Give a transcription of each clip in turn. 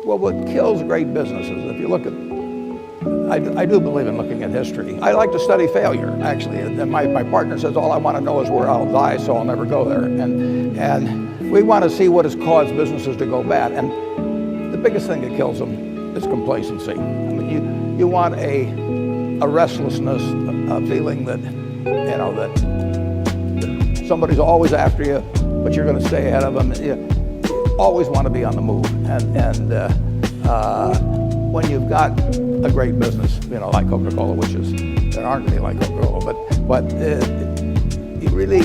Well, what kills great businesses, if you look at, I do believe in looking at history. I like to study failure, actually. And my partner says, all I want to know is where I'll die, so I'll never go there. And we want to see what has caused businesses to go bad. And the biggest thing that kills them is complacency. I mean, you want a restlessness, a feeling that, you know, that somebody's always after you, but you're going to stay ahead of them. You always want to be on the move. And when you've got a great business, you know, like Coca-Cola, which is, there aren't any like Coca-Cola, but you really,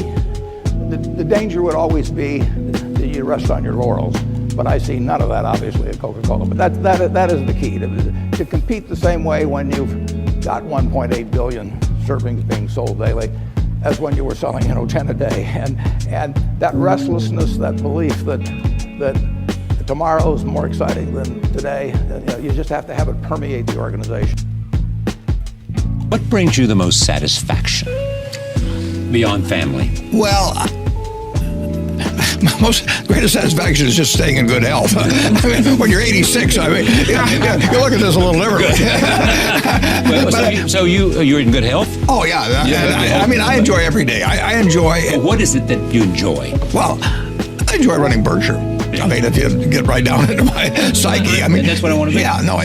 the danger would always be that you rest on your laurels. But I see none of that, obviously, at Coca-Cola. But that is the key, to compete the same way when you've got 1.8 billion servings being sold daily as when you were selling, you know, 10 a day. And that restlessness, that belief that tomorrow's more exciting than today, you know, you just have to have it permeate the organization. What brings you the most satisfaction beyond family? Well, my greatest satisfaction is just staying in good health. I mean, when you're 86, I mean, you look at this a little differently. So you're in good health? Oh, yeah. I mean, I enjoy every day. I enjoy... What is it that you enjoy? Well, I enjoy running Berkshire. I mean, if you get right down into my psyche, I mean, that's what I want to be. Yeah, no,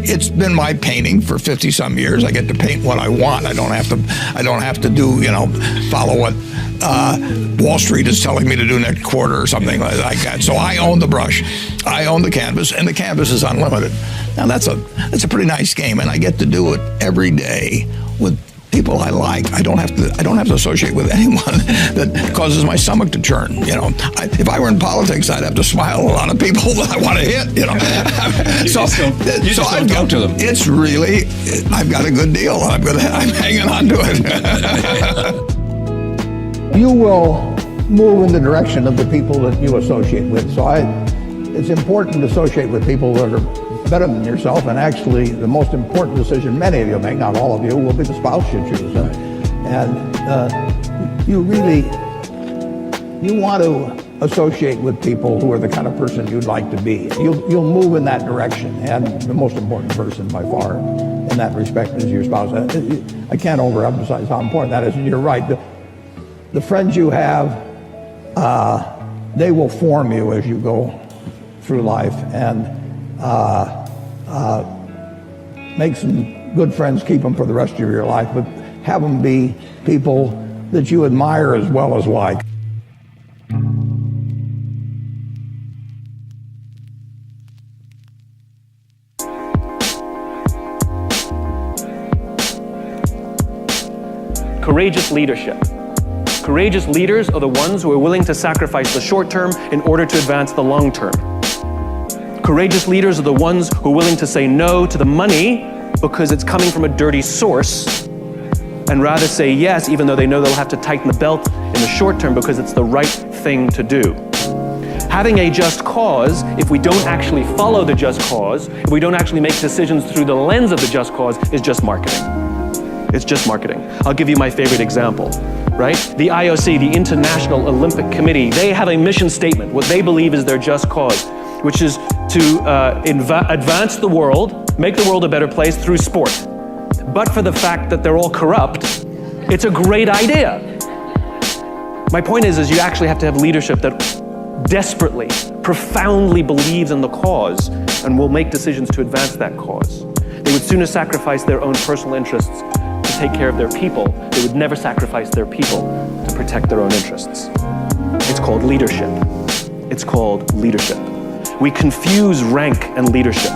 it's been my painting for 50 some years. I get to paint what I want. I don't have to do, you know, follow what Wall Street is telling me to do next quarter or something like that. So I own the brush, I own the canvas, and the canvas is unlimited. Now that's a pretty nice game, and I get to do it every day with people I like. I don't have to associate with anyone that causes my stomach to churn. You know, if I were in politics, I'd have to smile at a lot of people that I want to hit. You know, you just don't talk to them. It's really, I've got a good deal. I'm hanging on to it. You will move in the direction of the people that you associate with. So it's important to associate with people that are better than yourself, and actually the most important decision many of you make, not all of you, will be the spouse you choose. You want to associate with people who are the kind of person you'd like to be. You'll move in that direction, and the most important person by far in that respect is your spouse. I can't overemphasize how important that is, and you're right. The friends you have, they will form you as you go through life, and make some good friends, keep them for the rest of your life, but have them be people that you admire as well as like. Courageous leadership. Courageous leaders are the ones who are willing to sacrifice the short term in order to advance the long term. Courageous leaders are the ones who are willing to say no to the money because it's coming from a dirty source, and rather say yes, even though they know they'll have to tighten the belt in the short term because it's the right thing to do. Having a just cause, if we don't actually follow the just cause, if we don't actually make decisions through the lens of the just cause, is just marketing. It's just marketing. I'll give you my favorite example, right? The IOC, the International Olympic Committee, they have a mission statement, what they believe is their just cause, which is to advance the world, make the world a better place through sport. But for the fact that they're all corrupt, it's a great idea. My point is you actually have to have leadership that desperately, profoundly believes in the cause and will make decisions to advance that cause. They would sooner sacrifice their own personal interests to take care of their people. They would never sacrifice their people to protect their own interests. It's called leadership. It's called leadership. We confuse rank and leadership.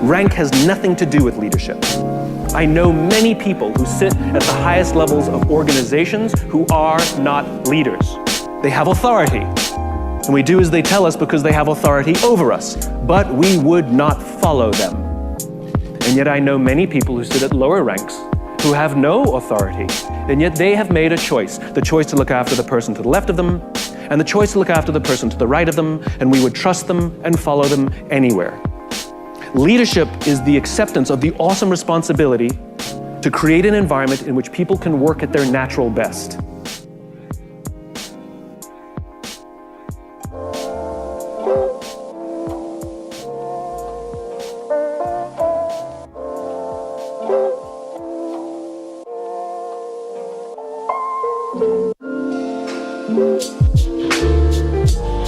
Rank has nothing to do with leadership. I know many people who sit at the highest levels of organizations who are not leaders. They have authority, and we do as they tell us because they have authority over us, but we would not follow them. And yet I know many people who sit at lower ranks who have no authority, and yet they have made a choice, the choice to look after the person to the left of them, and the choice to look after the person to the right of them, and we would trust them and follow them anywhere. Leadership is the acceptance of the awesome responsibility to create an environment in which people can work at their natural best.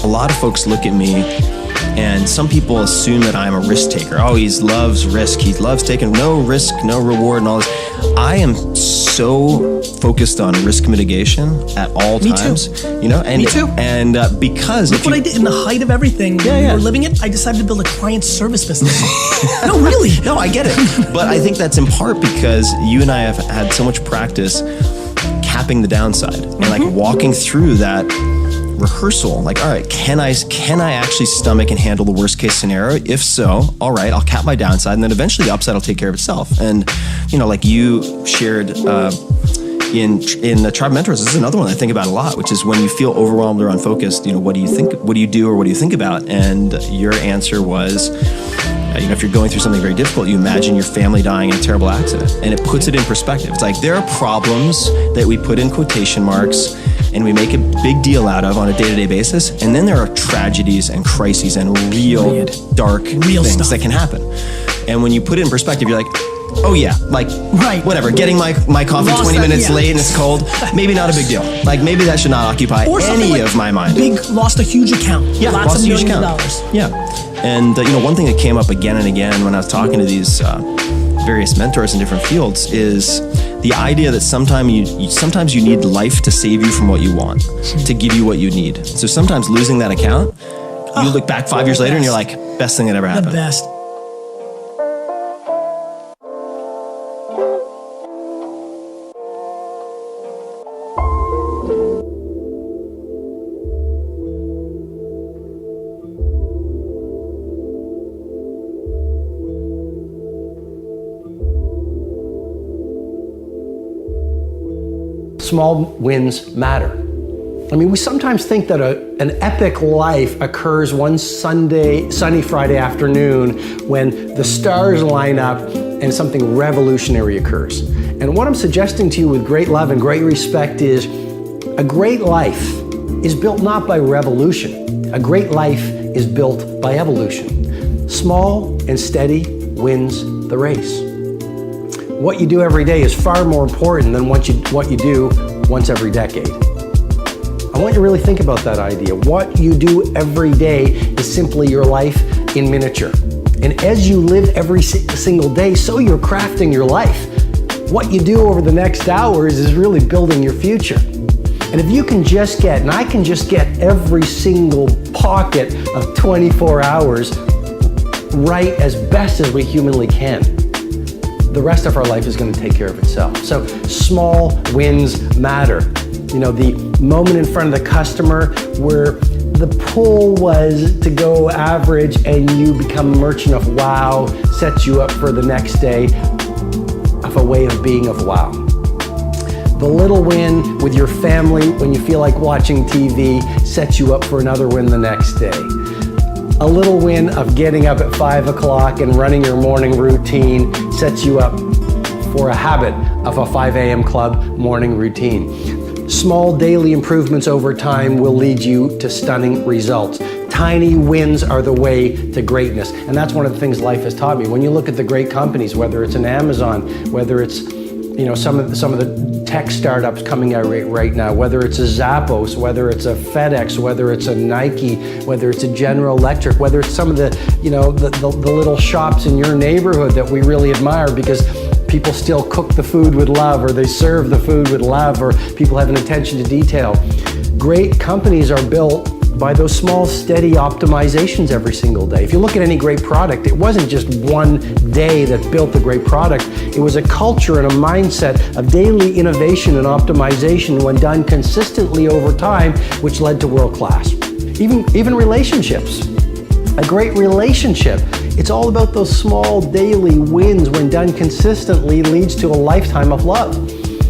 a lot of folks look at me, and some people assume that I'm a risk taker. Oh, he loves risk. He loves taking no risk, no reward, and all this. I am so focused on risk mitigation at all times. Me too. You know, and Me too. And because look what I did in the height of everything. Yeah, when we were living it. I decided to build a client service business. No, really. No, I get it. But I think that's in part because you and I have had so much practice capping the downside and like walking through that rehearsal. Like, all right, can I actually stomach and handle the worst case scenario? If so, all right, I'll cap my downside, and then eventually the upside will take care of itself. And you know, like you shared in the Tribe Mentors, this is another one I think about a lot, which is when you feel overwhelmed or unfocused. You know, what do you think? What do you do, or what do you think about? And your answer was, you know, if you're going through something very difficult, you imagine your family dying in a terrible accident, and it puts it in perspective. It's like there are problems that we put in quotation marks and we make a big deal out of on a day-to-day basis, and then there are tragedies and crises and real dark things stuff that can happen. And when you put it in perspective, you're like, oh yeah, like whatever, getting my coffee 20 minutes late and it's cold, maybe not a big deal. Like maybe that should not occupy any of my mind. Lost a huge account. Yeah, lots of millions of account. dollars. Yeah. And you know, one thing that came up again and again when I was talking to these various mentors in different fields is the idea that sometimes you need life to save you from what you want, to give you what you need. So sometimes losing that account, you look back 5 years later and you're like, best thing that ever happened. The best. Small wins matter. I mean, we sometimes think that an epic life occurs one sunny Friday afternoon when the stars line up and something revolutionary occurs. And what I'm suggesting to you with great love and great respect is a great life is built not by revolution. A great life is built by evolution. Small and steady wins the race. What you do every day is far more important than what you do once every decade. I want you to really think about that idea. What you do every day is simply your life in miniature. And as you live every single day, so you're crafting your life. What you do over the next hours is really building your future. And if you can just get, and I can just get every single pocket of 24 hours right as best as we humanly can, the rest of our life is going to take care of itself. So small wins matter. You know, the moment in front of the customer where the pull was to go average and you become a merchant of wow sets you up for the next day of a way of being of wow. The little win with your family when you feel like watching TV sets you up for another win the next day. A little win of getting up at 5 o'clock and running your morning routine sets you up for a habit of a 5 a.m. club morning routine. Small daily improvements over time will lead you to stunning results. Tiny wins are the way to greatness. And that's one of the things life has taught me. When you look at the great companies, whether it's an Amazon, whether it's some of the tech startups coming out right now, whether it's a Zappos, whether it's a FedEx, whether it's a Nike, whether it's a General Electric, whether it's some of the little shops in your neighborhood that we really admire because people still cook the food with love, or they serve the food with love, or people have an attention to detail. Great companies are built by those small, steady optimizations every single day. If you look at any great product, it wasn't just one day that built the great product. It was a culture and a mindset of daily innovation and optimization when done consistently over time, which led to world class. Even relationships. A great relationship, it's all about those small daily wins when done consistently leads to a lifetime of love.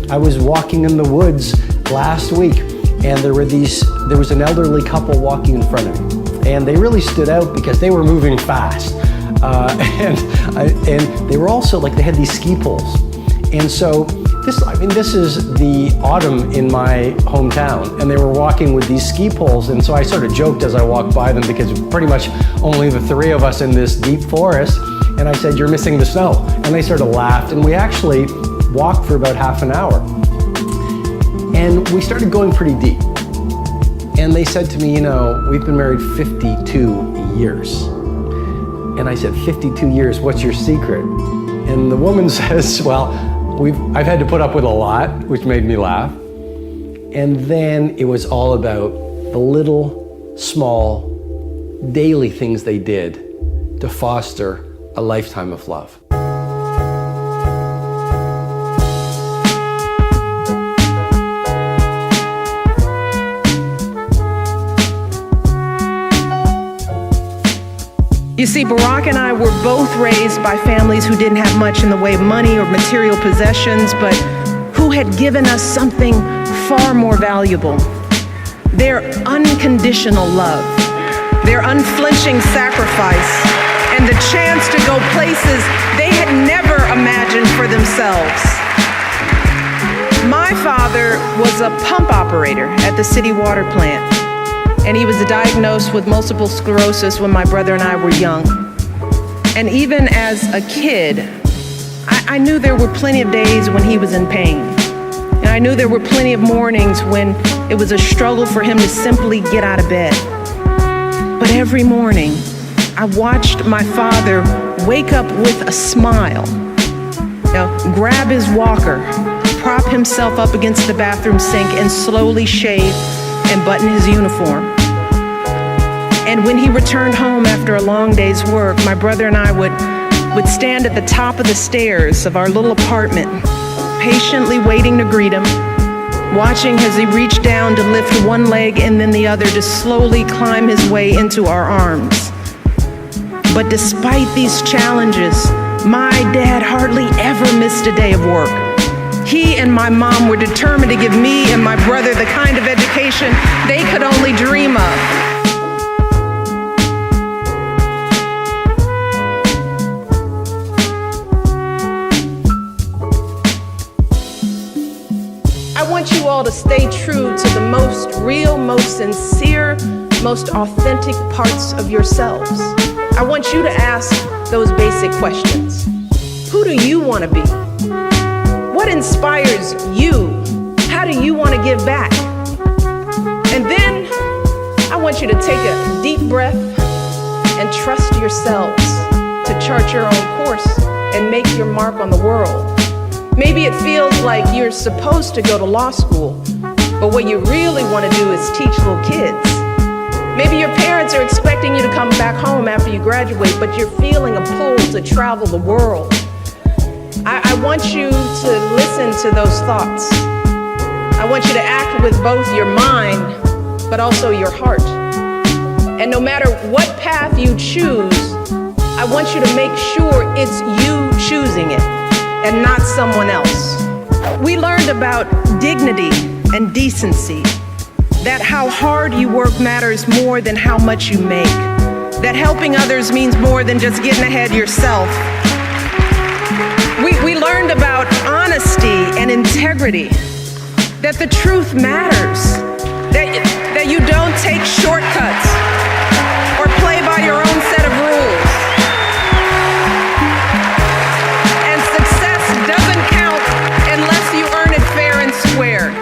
I was walking in the woods last week, and there was an elderly couple walking in front of me, and they really stood out because they were moving fast, and they were also they had these ski poles, and so this is the autumn in my hometown, and they were walking with these ski poles, and so I sort of joked as I walked by them because pretty much only the three of us in this deep forest, and I said, "You're missing the snow," and they sort of laughed, and we actually walked for about half an hour. And we started going pretty deep. And they said to me, you know, we've been married 52 years. And I said, 52 years, what's your secret? And the woman says, well, I've had to put up with a lot, which made me laugh. And then it was all about the little, small, daily things they did to foster a lifetime of love. You see, Barack and I were both raised by families who didn't have much in the way of money or material possessions, but who had given us something far more valuable. Their unconditional love, their unflinching sacrifice, and the chance to go places they had never imagined for themselves. My father was a pump operator at the city water plant, and he was diagnosed with multiple sclerosis when my brother and I were young. And even as a kid, I knew there were plenty of days when he was in pain. And I knew there were plenty of mornings when it was a struggle for him to simply get out of bed. But every morning, I watched my father wake up with a smile, grab his walker, prop himself up against the bathroom sink, and slowly shave and button his uniform. And when he returned home after a long day's work, my brother and I would stand at the top of the stairs of our little apartment, patiently waiting to greet him, watching as he reached down to lift one leg and then the other to slowly climb his way into our arms. But despite these challenges, my dad hardly ever missed a day of work. He and my mom were determined to give me and my brother the kind of education they could only dream of. I want you all to stay true to the most real, most sincere, most authentic parts of yourselves. I want you to ask those basic questions. Who do you want to be? What inspires you? How do you want to give back? And then I want you to take a deep breath and trust yourselves to chart your own course and make your mark on the world. Maybe it feels like you're supposed to go to law school, but what you really want to do is teach little kids. Maybe your parents are expecting you to come back home after you graduate, but you're feeling a pull to travel the world. I want you to listen to those thoughts. I want you to act with both your mind, but also your heart. And no matter what path you choose, I want you to make sure it's you choosing it and not someone else. We learned about dignity and decency, that how hard you work matters more than how much you make, that helping others means more than just getting ahead yourself. We learned about honesty and integrity, that the truth matters, that you don't take shortcuts or play by your own set of rules. And success doesn't count unless you earn it fair and square.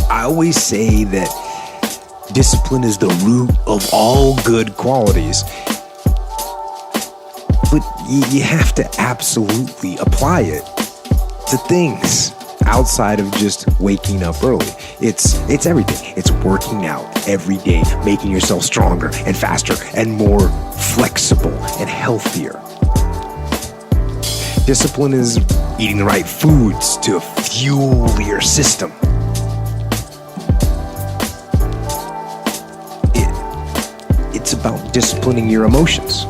I always say that discipline is the root of all good qualities, but you have to absolutely apply it to things outside of just waking up early. It's everything. It's working out every day, making yourself stronger and faster and more flexible and healthier. Discipline is eating the right foods to fuel your system. It's about disciplining your emotions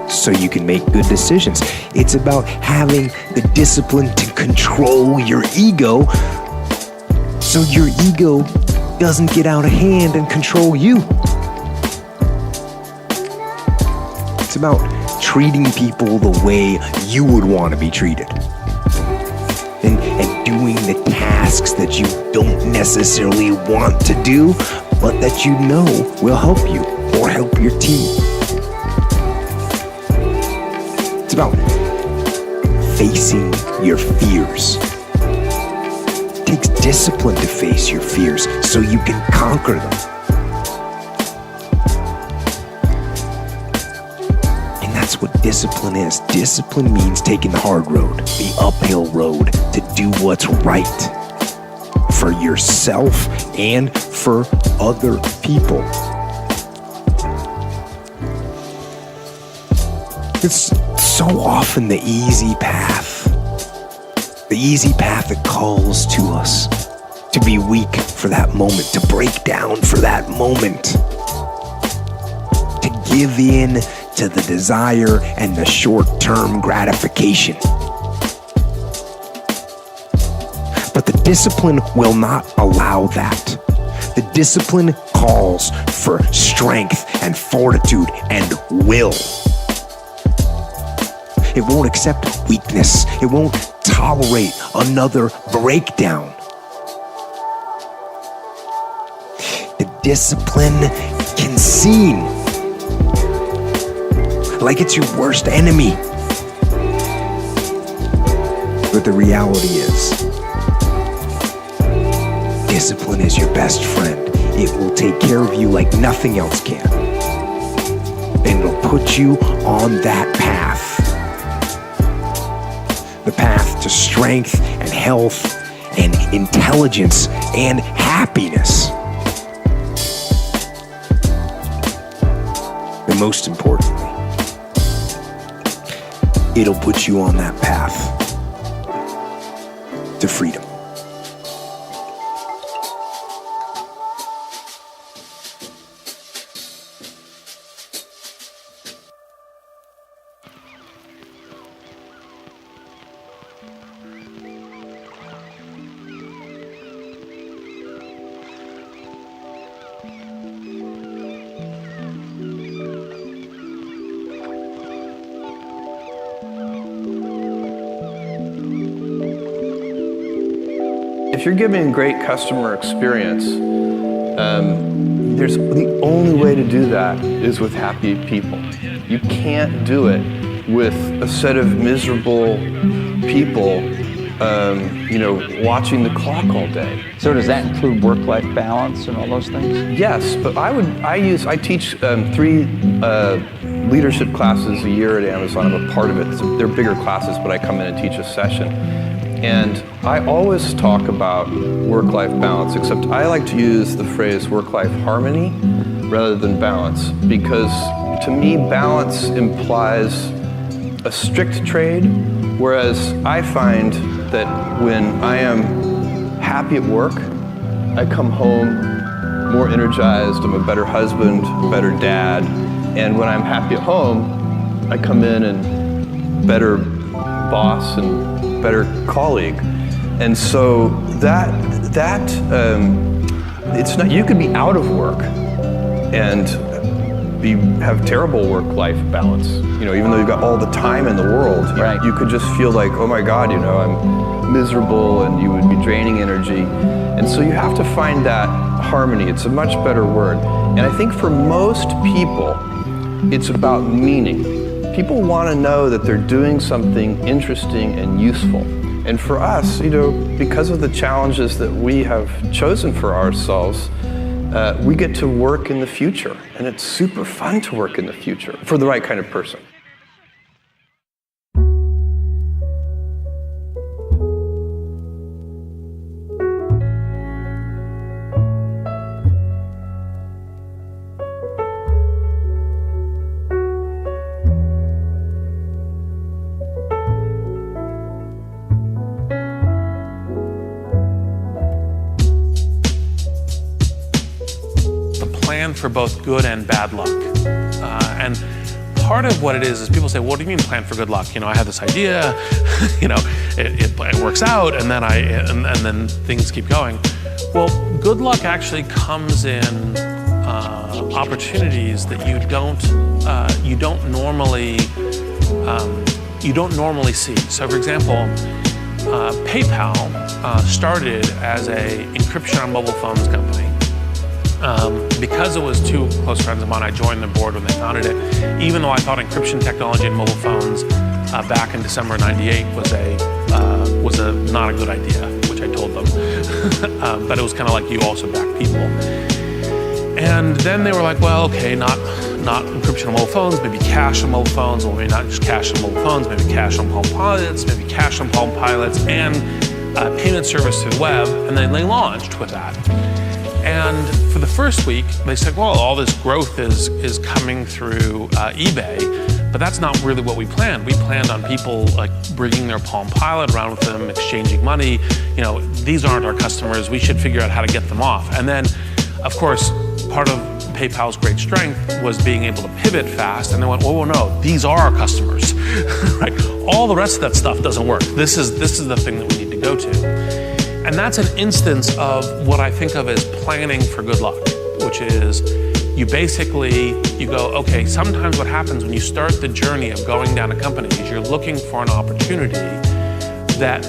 so you can make good decisions. It's about having the discipline to control your ego so your ego doesn't get out of hand and control you. It's about treating people the way you would want to be treated. And doing the tasks that you don't necessarily want to do, but that you know will help you or help your team. It's about facing your fears. It takes discipline to face your fears so you can conquer them. And that's what discipline is. Discipline means taking the hard road, the uphill road, to do what's right for yourself and for other people. It's so often the easy path that calls to us to be weak for that moment, to break down for that moment, to give in to the desire and the short-term gratification. But the discipline will not allow that. The discipline calls for strength and fortitude and will. It won't accept weakness. It won't tolerate another breakdown. The discipline can seem like it's your worst enemy. But the reality is, discipline is your best friend. It will take care of you like nothing else can. And it'll put you on that path. The path to strength and health and intelligence and happiness. And most importantly, it'll put you on that path to freedom. If you're giving a great customer experience, there's the only way to do that is with happy people. You can't do it with a set of miserable people, watching the clock all day. So does that include work-life balance and all those things? Yes, but I teach 3 leadership classes a year at Amazon. I'm a part of it. They're bigger classes, but I come in and teach a session. And I always talk about work-life balance, except I like to use the phrase work-life harmony rather than balance, because to me, balance implies a strict trade, whereas I find that when I am happy at work, I come home more energized, I'm a better husband, a better dad, and when I'm happy at home, I come in and better boss and better colleague. And so it's not, you could be out of work and have terrible work-life balance. Even though you've got all the time in the world, right. You could just feel like, oh my God, I'm miserable, and you would be draining energy. And so you have to find that harmony. It's a much better word. And I think for most people, it's about meaning. People want to know that they're doing something interesting and useful. And for us, because of the challenges that we have chosen for ourselves, we get to work in the future. And it's super fun to work in the future for the right kind of person. For both good and bad luck. And part of what it is people say, well, what do you mean plan for good luck? I have this idea, it works out, and then things keep going. Well, good luck actually comes in opportunities that you don't normally you don't normally see. So for example, PayPal started as a encryption on mobile phones company. Because it was two close friends of mine, I joined the board when they founded it. Even though I thought encryption technology in mobile phones back in December '98 was not a good idea, which I told them. But it was kind of like, you also back people. And then they were like, well, okay, not encryption on mobile phones, maybe cash on mobile phones, or maybe not just cash on mobile phones, maybe cash on Palm Pilots, maybe cash on Palm Pilots, and payment service through the web. And then they launched with that. And for the first week, they said, well, all this growth is coming through eBay, but that's not really what we planned. We planned on people like bringing their Palm Pilot around with them, exchanging money. You know, these aren't our customers. We should figure out how to get them off. And then, of course, part of PayPal's great strength was being able to pivot fast, and they went, oh no, these are our customers, right? All the rest of that stuff doesn't work. This is the thing that we need to go to. And that's an instance of what I think of as planning for good luck, which is you go, okay, sometimes what happens when you start the journey of going down a company is you're looking for an opportunity that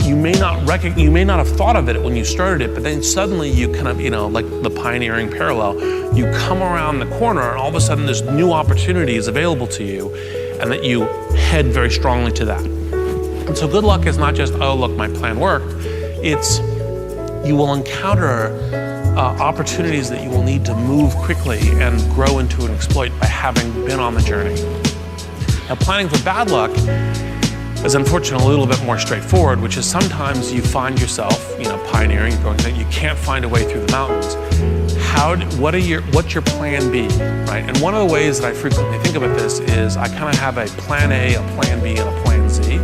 you may not have thought of it when you started it, but then suddenly you kind of, like the pioneering parallel, you come around the corner and all of a sudden this new opportunity is available to you, and that you head very strongly to that. And so good luck is not just, oh, look, my plan worked. It's you will encounter opportunities that you will need to move quickly and grow into an exploit by having been on the journey. Now, planning for bad luck is unfortunately a little bit more straightforward, which is sometimes you find yourself, pioneering, going that you can't find a way through the mountains. What's your plan B, right? And one of the ways that I frequently think about this is I kind of have a plan A, a plan B, and a plan Z.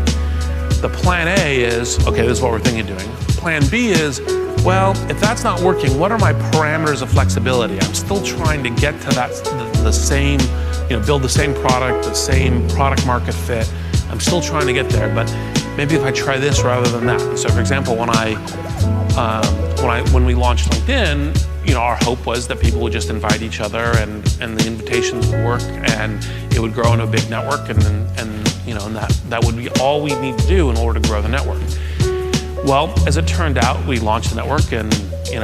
The plan A is, okay, this is what we're thinking of doing. Plan B is, well, if that's not working, what are my parameters of flexibility? I'm still trying to get to the same, build the same product market fit. I'm still trying to get there, but maybe if I try this rather than that. So for example, when we launched LinkedIn, our hope was that people would just invite each other and the invitations would work and it would grow into a big network and that would be all we need to do in order to grow the network. Well, as it turned out, we launched the network and a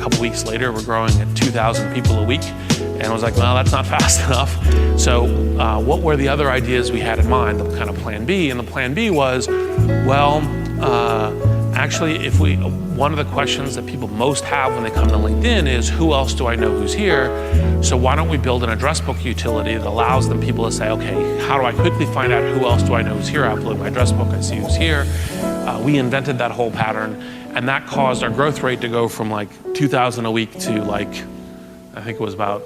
couple weeks later, we're growing at 2,000 people a week. And I was like, well, that's not fast enough. So what were the other ideas we had in mind, the kind of plan B? And the plan B was, well, actually, one of the questions that people most have when they come to LinkedIn is, who else do I know who's here? So why don't we build an address book utility that allows people to say, okay, how do I quickly find out who else do I know who's here? I upload my address book, I see who's here. We invented that whole pattern, and that caused our growth rate to go from 2,000 a week to I think it was about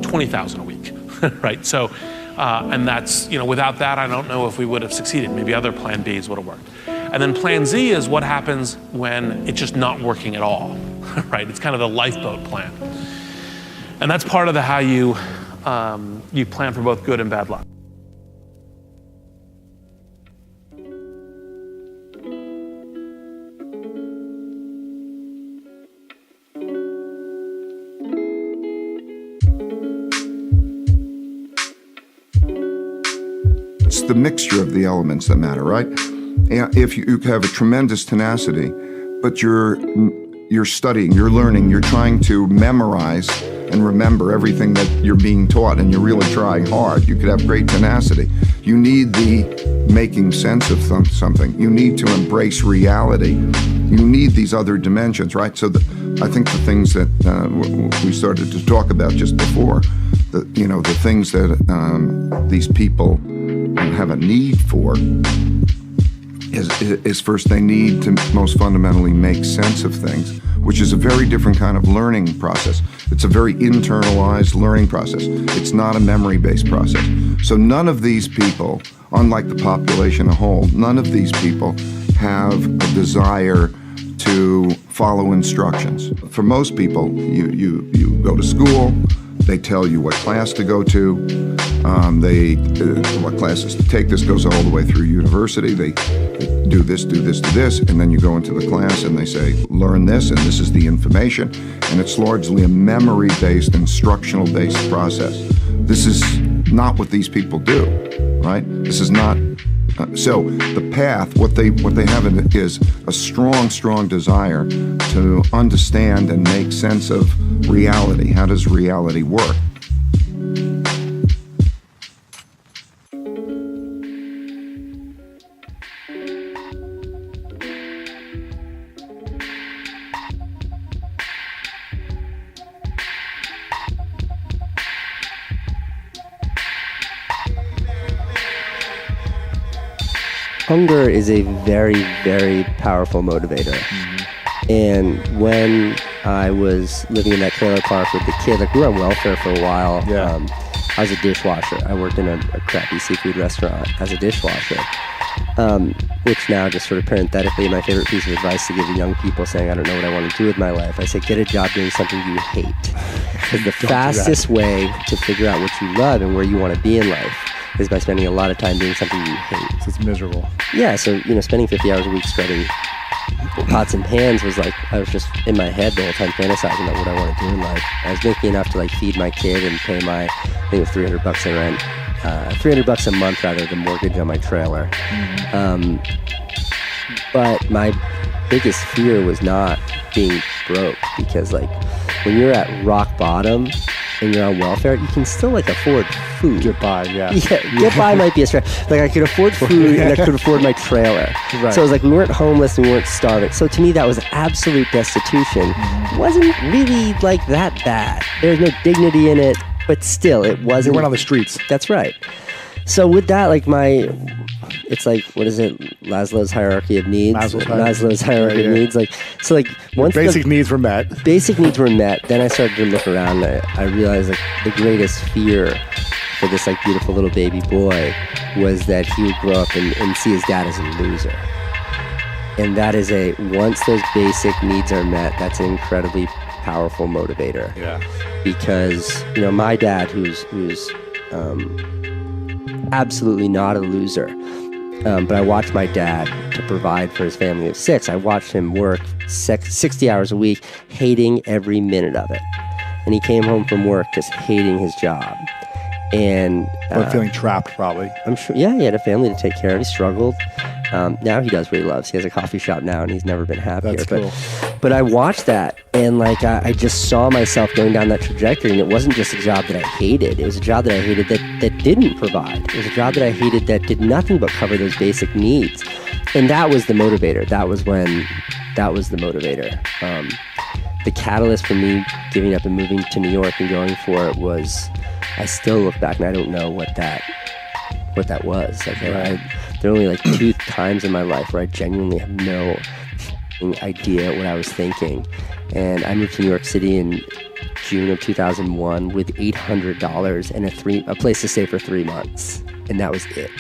20,000 a week, right? So, and that's, without that, I don't know if we would have succeeded. Maybe other plan Bs would have worked. And then plan Z is what happens when it's just not working at all, right? It's kind of the lifeboat plan. And that's part of how you plan for both good and bad luck. It's the mixture of the elements that matter, right? And if you have a tremendous tenacity, but you're studying, you're learning, you're trying to memorize and remember everything that you're being taught, and you're really trying hard, you could have great tenacity. You need the making sense of something. You need to embrace reality. You need these other dimensions, right? So I think the things that we started to talk about just before, the things that these people have a need for is first they need to most fundamentally make sense of things, which is a very different kind of learning process. It's a very internalized learning process. It's not a memory-based process. So none of these people, unlike the population as a whole, none of these people have a desire to follow instructions. For most people, you go to school, they tell you what class to go to, what classes to take. This goes all the way through university. They do this, and then you go into the class and they say, learn this, and this is the information. And it's largely a memory-based, instructional-based process. This is not what these people do. right? This is not. So the path, what they have is a strong desire to understand and make sense of reality. How does reality work? Hunger is a very, very powerful motivator. And when I was living in that trailer park with the kid, like we were on welfare for a while. I was a dishwasher. I worked in a crappy seafood restaurant as a dishwasher, which now just sort of parenthetically, my favorite piece of advice to give to young people saying, I don't know what I want to do with my life. I say, get a job doing something you hate. Because the fastest way to figure out what you love and where you want to be in life is by spending a lot of time doing something you hate. So it's miserable. Yeah, so, spending 50 hours a week scrubbing pots and pans was like, I was just in my head the whole time fantasizing about what I want to do in life. I was making enough to like feed my kid and pay my, I think it was $300 in rent, $300 a month rather, the mortgage on my trailer. But my biggest fear was not being broke, because like when you're at rock bottom and you're on welfare, you can still like afford food. Get by, yeah. Get by might be a stretch. Like I could afford food and I could afford my trailer. Right. So it was like we weren't homeless and we weren't starving. So to me that was absolute destitution. It wasn't really like that bad. There was no dignity in it, but still it wasn't. You weren't on the streets. That's right. So with that, like it's like, what is it? Maslow's hierarchy of needs. Maslow's hierarchy of needs. Like once basic needs were met. Basic needs were met. Then I started to look around. And I realized like the greatest fear for this like beautiful little baby boy was that he would grow up and see his dad as a loser. And that is once those basic needs are met, that's an incredibly powerful motivator. Yeah. Because my dad, who's absolutely not a loser. But I watched my dad to provide for his family of 6. I watched him work 60 hours a week, hating every minute of it. And he came home from work just hating his job. And feeling trapped, probably. I'm sure. Yeah, he had a family to take care of. He struggled. Now he does what he loves. He has a coffee shop now, and he's never been happier. That's cool. But I watched that, and like I just saw myself going down that trajectory. And it wasn't just a job that I hated. It was a job that I hated that didn't provide. It was a job that I hated that did nothing but cover those basic needs. And that was the motivator. That was the motivator. The catalyst for me giving up and moving to New York and going for it was, I still look back and I don't know what that was. Like there are only like 2 times in my life where I genuinely have no idea what I was thinking. And I moved to New York City in June of 2001 with $800 and a place to stay for 3 months. And that was it.